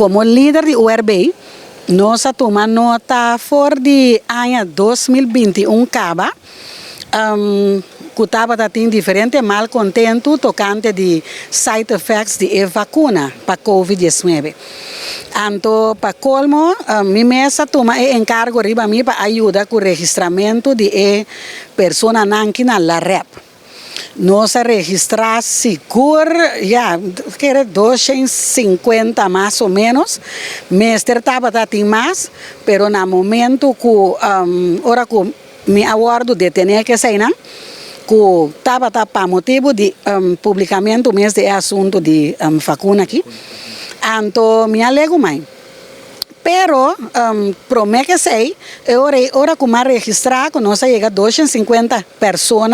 como líder de URB, nós tomamos nota for de ano 2021 caba, que estava tendo diferente mal contento tocante de side effects de vacuna para COVID-19. Então, para colmo, minha mesa toma encargo riba mim para ajudar com o registramento de pessoa nanki na la rep. Nós registrar seguro, que era 250 mais ou menos, mestre estava tendo mais, pero no momento que, ora que me aguardo de ter que sair, que estava para motivo de publicamento mesmo de assunto de vacuna aqui, então me alego mais. Pero, promete que sei, ora que mais registrar, que nós chega a 250 pessoas,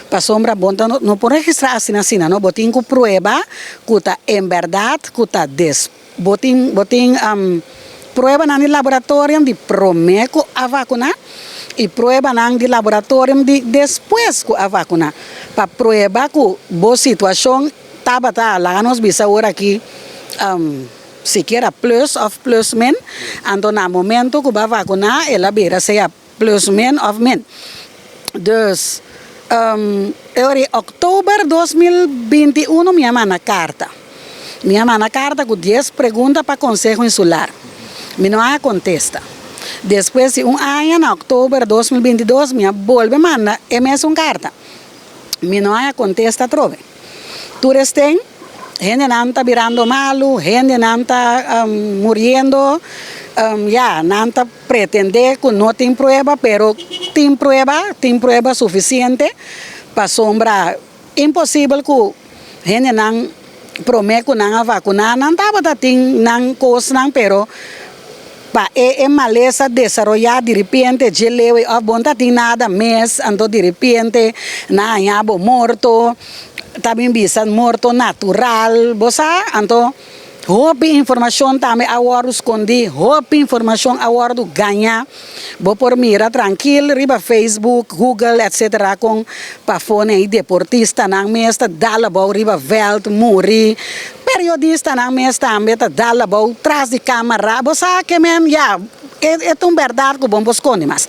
para sombra bonta, não pode registrar assim, não, botem com prova, que está em verdade, que está botem prova no laboratório de promete a vacuna, e prova no laboratório de depois que a vacuna, para provar que boa situação, estava lá, nós vimos agora aqui, sequer plus of plus men, então no momento que vai vacunar, ela beira seja plus men of men. Dus, em outubro 2021, minha mãe carta. Minha mãe carta com 10 perguntas para o Conselho Insular. Minha mãe contesta. Depois de ano, em outubro 2022, minha volve manda uma carta. Minha mãe contesta trove. Tu tem gente não está virando malo, gente não está morrendo, não está pretender que não tem prova, pero tem prova suficiente para sombrar. Impossível que gente não promete que não vacunar, não estava tendo não coisa, pero para maleza desarrollar de repente, de leve, não tem nada mais, então de repente, não há morto. Também bisa morto natural, bosa, então, hope informação também agora escondi, hope informação agora ganha, vou por mira tranquilo, riba Facebook, Google, etc. com para fone e deportista na mesa, dala bom riba Welt, Muri, periodista na mesa também, dala bom trás de câmera, bosa que mesmo, é verdade que bom esconde mas